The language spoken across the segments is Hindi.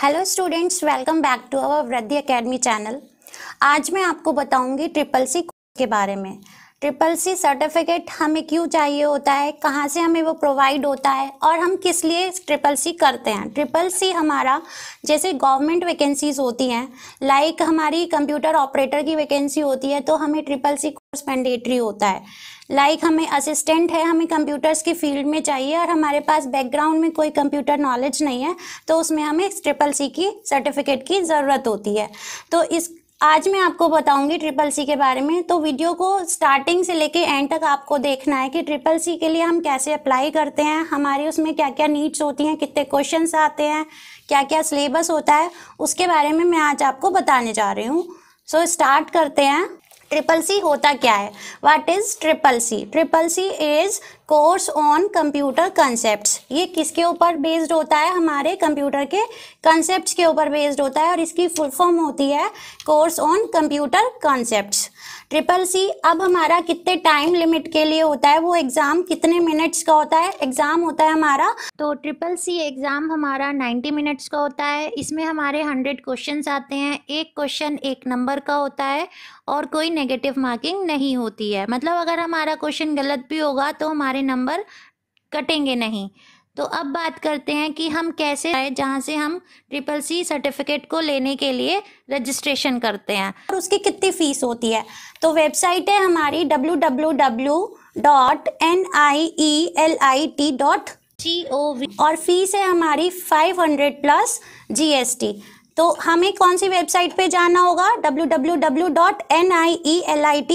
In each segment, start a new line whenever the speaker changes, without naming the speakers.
Hello students, welcome back to our Vriddhi Academy channel. आज मैं आपको बताऊंगी ट्रिपल सी के बारे में। ट्रिपल सी सर्टिफिकेट हमें क्यों चाहिए होता है, कहाँ से हमें वो प्रोवाइड होता है और हम किस लिए ट्रिपल सी करते हैं। ट्रिपल सी हमारा जैसे गवर्नमेंट वैकेंसीज होती हैं, लाइक हमारी कंप्यूटर ऑपरेटर की वैकेंसी होती है तो हमें ट्रिपल सी कोर्स मैंडेटरी होता है। लाइक हमें असिस्टेंट है, हमें कंप्यूटर्स की फील्ड में चाहिए और हमारे पास बैकग्राउंड में कोई कंप्यूटर नॉलेज नहीं है तो उसमें हमें ट्रिपल सी की सर्टिफिकेट की ज़रूरत होती है। तो आज मैं आपको बताऊंगी ट्रिपल सी के बारे में। तो वीडियो को स्टार्टिंग से लेके एंड तक आपको देखना है कि ट्रिपल सी के लिए हम कैसे अप्लाई करते हैं, हमारी उसमें क्या क्या नीड्स होती हैं, कितने क्वेश्चंस आते हैं, क्या क्या सिलेबस होता है, उसके बारे में मैं आज आपको बताने जा रही हूँ। सो स्टार्ट करते हैं। ट्रिपल सी होता क्या है? What is triple C? Triple C is course on computer concepts. ये किसके ऊपर बेस्ड होता है? हमारे कंप्यूटर के कंसेप्ट्स के ऊपर बेस्ड होता है और इसकी फुल फॉर्म होती है course on computer concepts. Triple C अब हमारा कितने टाइम लिमिट के लिए होता है, वो एग्ज़ाम कितने मिनट्स का होता है, एग्ज़ाम होता है हमारा। तो ट्रिपल सी एग्ज़ाम हमारा 90 मिनट्स का होता है। इसमें हमारे 100 क्वेश्चंस आते हैं। एक क्वेश्चन 1 नंबर का होता है और कोई नेगेटिव मार्किंग नहीं होती है। मतलब अगर हमारा क्वेश्चन गलत भी होगा तो हमारे नंबर कटेंगे नहीं। तो अब बात करते हैं कि हम कैसे आए जहाँ से हम ट्रिपल सी सर्टिफिकेट को लेने के लिए रजिस्ट्रेशन करते हैं और उसकी कितनी फ़ीस होती है। तो वेबसाइट है हमारी www.nielt.gov और फीस है हमारी 500 प्लस GST। तो हमें कौन सी वेबसाइट पे जाना होगा? www.nielt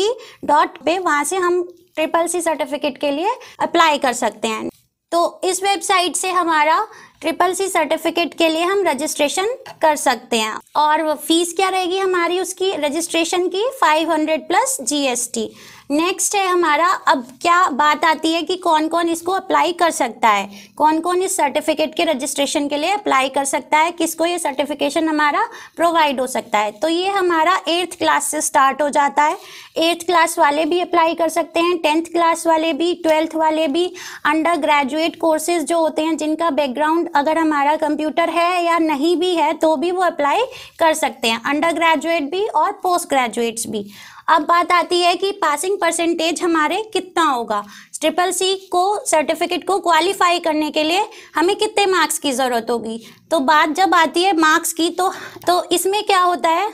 पे, वहाँ से हम ट्रिपल सी सर्टिफिकेट के लिए अप्लाई कर सकते हैं। तो इस वेबसाइट से हमारा ट्रिपल सी सर्टिफिकेट के लिए हम रजिस्ट्रेशन कर सकते हैं। और फीस क्या रहेगी हमारी उसकी रजिस्ट्रेशन की? 500 प्लस GST। नेक्स्ट है हमारा, अब क्या बात आती है कि कौन कौन इसको अप्लाई कर सकता है, कौन कौन इस सर्टिफिकेट के रजिस्ट्रेशन के लिए अप्लाई कर सकता है, किसको ये सर्टिफिकेशन हमारा प्रोवाइड हो सकता है। तो ये हमारा 8th क्लास से स्टार्ट हो जाता है। 8th क्लास वाले भी अप्लाई कर सकते हैं, 10th क्लास वाले भी, 12th वाले भी, अंडर ग्रेजुएट कोर्सेज जो होते हैं जिनका बैकग्राउंड अगर हमारा कंप्यूटर है या नहीं भी है तो भी वो अप्लाई कर सकते हैं, अंडर ग्रेजुएट भी और पोस्ट ग्रेजुएट्स भी। अब बात आती है कि पासिंग परसेंटेज हमारे कितना होगा। ट्रिपल सी को सर्टिफिकेट को क्वालिफाई करने के लिए हमें कितने मार्क्स की ज़रूरत होगी। तो बात जब आती है मार्क्स की तो इसमें क्या होता है,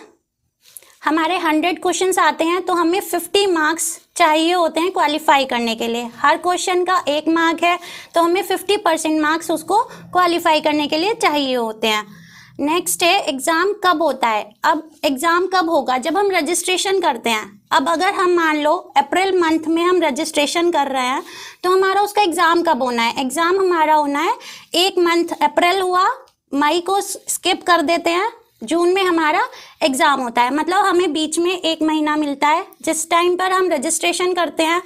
हमारे 100 क्वेश्चंस आते हैं तो हमें 50 मार्क्स चाहिए होते हैं क्वालिफाई करने के लिए। हर क्वेश्चन का 1 मार्क है तो हमें 50% मार्क्स उसको क्वालिफाई करने के लिए चाहिए होते हैं। नेक्स्ट है एग्ज़ाम कब होता है। अब एग्ज़ाम कब होगा? जब हम रजिस्ट्रेशन करते हैं। अब अगर हम मान लो अप्रैल मंथ में हम रजिस्ट्रेशन कर रहे हैं तो हमारा उसका एग्ज़ाम कब होना है? एग्ज़ाम हमारा होना है 1 मंथ, अप्रैल हुआ, मई को स्किप कर देते हैं, जून में हमारा एग्ज़ाम होता है। मतलब हमें बीच में 1 महीना मिलता है जिस टाइम पर हम रजिस्ट्रेशन करते हैं।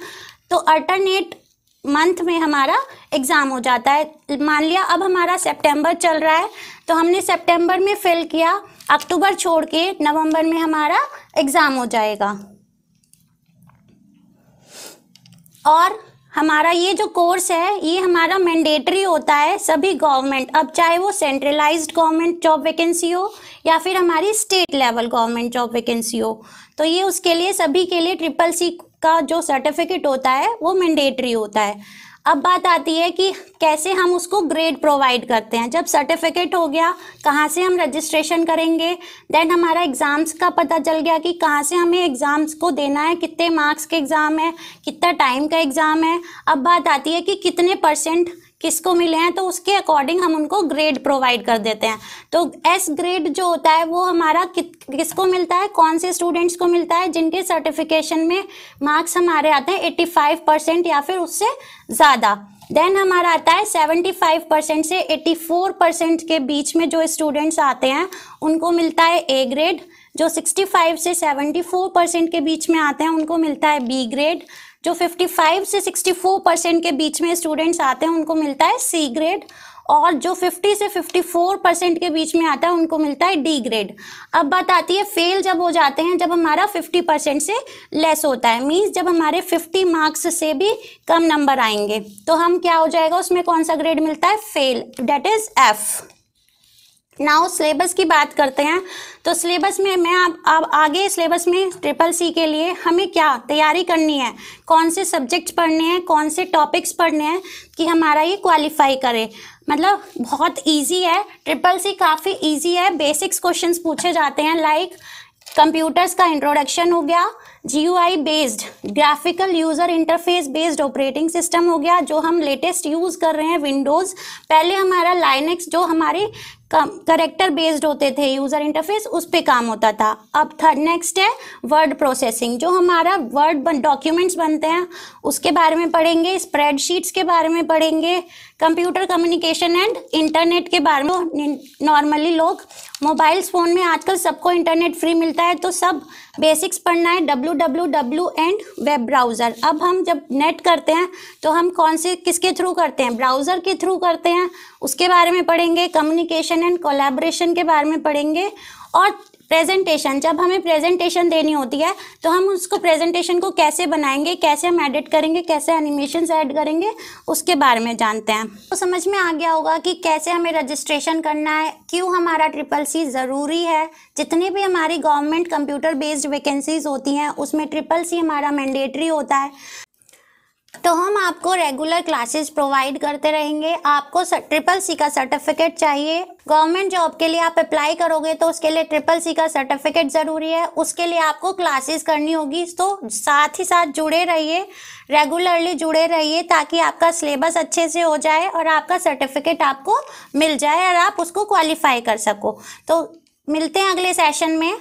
तो अल्टरनेट मंथ में हमारा एग्ज़ाम हो जाता है। मान लिया अब हमारा सितंबर चल रहा है तो हमने सितंबर में फिल किया, अक्टूबर छोड़ के नवंबर में हमारा एग्ज़ाम हो जाएगा। और हमारा ये जो कोर्स है ये हमारा मैंडेटरी होता है सभी गवर्नमेंट, अब चाहे वो सेंट्रलाइज्ड गवर्नमेंट जॉब वैकेंसी हो या फिर हमारी state level government job vacancy हो। तो ये उसके लिए सभी के लिए ट्रिपल सी का जो सर्टिफिकेट होता है वो मैंडेटरी होता है। अब बात आती है कि कैसे हम उसको ग्रेड प्रोवाइड करते हैं। जब सर्टिफिकेट हो गया, कहाँ से हम रजिस्ट्रेशन करेंगे, देन हमारा एग्ज़ाम्स का पता चल गया कि कहाँ से हमें एग्ज़ाम्स को देना है, कितने मार्क्स के एग्ज़ाम है, कितना टाइम का एग्ज़ाम है। अब बात आती है कि कितने % किसको मिले हैं, तो उसके अकॉर्डिंग हम उनको ग्रेड प्रोवाइड कर देते हैं। तो एस ग्रेड जो होता है वो हमारा किसको मिलता है, कौन से स्टूडेंट्स को मिलता है जिनके सर्टिफिकेशन में मार्क्स हमारे आते हैं 85% या फिर उससे ज़्यादा। देन हमारा आता है 75% से 84% के बीच में जो स्टूडेंट्स आते हैं उनको मिलता है ए ग्रेड। जो 65 से 74% के बीच में आते हैं उनको मिलता है बी ग्रेड। जो 55 से 64% के बीच में स्टूडेंट्स आते हैं उनको मिलता है सी ग्रेड। और जो 50 से 54% के बीच में आता है उनको मिलता है डी ग्रेड। अब बात आती है फेल जब हो जाते हैं, जब हमारा 50% से लेस होता है, मीन्स जब हमारे 50 मार्क्स से भी कम नंबर आएंगे तो हम क्या हो जाएगा, उसमें कौन सा ग्रेड मिलता है, fail, that is F. Now syllabus की बात करते हैं। तो सिलेबस में मैं अब आगे सिलेबस में ट्रिपल सी के लिए हमें क्या तैयारी करनी है, कौन से सब्जेक्ट्स पढ़ने हैं, कौन से टॉपिक्स पढ़ने हैं कि हमारा ये क्वालिफाई करे। मतलब बहुत इजी है, ट्रिपल सी काफ़ी इजी है। बेसिक्स क्वेश्चंस पूछे जाते हैं, लाइक कंप्यूटर्स का इंट्रोडक्शन हो गया, GUI based graphical user interface based operating system हो गया, जो हम लेटेस्ट यूज़ कर रहे हैं विंडोज़। पहले हमारा लाइनक्स जो हमारे करेक्टर बेस्ड होते थे यूज़र इंटरफेस, उस पे काम होता था। अब नेक्स्ट है वर्ड प्रोसेसिंग, जो हमारा वर्ड डॉक्यूमेंट्स बनते हैं उसके बारे में पढ़ेंगे, स्प्रेडशीट्स के बारे में पढ़ेंगे, कंप्यूटर कम्युनिकेशन एंड इंटरनेट के बारे में। नॉर्मली लोग मोबाइल्स फ़ोन में आजकल सबको इंटरनेट फ्री मिलता है, तो सब बेसिक्स पढ़ना है, www एंड वेब ब्राउज़र। अब हम जब नेट करते हैं तो हम कौन से किसके थ्रू करते हैं, ब्राउज़र के थ्रू करते हैं, उसके बारे में पढ़ेंगे। कम्युनिकेशन एंड कोलैबोरेशन के बारे में पढ़ेंगे। और प्रेजेंटेशन, जब हमें प्रेजेंटेशन देनी होती है तो हम उसको प्रेजेंटेशन को कैसे बनाएंगे, कैसे हम एडिट करेंगे, कैसे एनिमेशंस ऐड करेंगे, उसके बारे में जानते हैं। तो समझ में आ गया होगा कि कैसे हमें रजिस्ट्रेशन करना है, क्यों हमारा ट्रिपल सी ज़रूरी है। जितनी भी हमारी गवर्नमेंट कंप्यूटर बेस्ड वैकेंसीज होती हैं उसमें ट्रिपल सी हमारा मैंडेटरी होता है। तो हम आपको रेगुलर क्लासेस प्रोवाइड करते रहेंगे। आपको ट्रिपल सी का सर्टिफिकेट चाहिए, गवर्नमेंट जॉब के लिए आप अप्लाई करोगे तो उसके लिए ट्रिपल सी का सर्टिफिकेट ज़रूरी है। उसके लिए आपको क्लासेस करनी होगी, तो साथ ही साथ जुड़े रहिए, रेगुलरली जुड़े रहिए, ताकि आपका सिलेबस अच्छे से हो जाए और आपका सर्टिफिकेट आपको मिल जाए और आप उसको क्वालिफाई कर सको। तो मिलते हैं अगले सेशन में।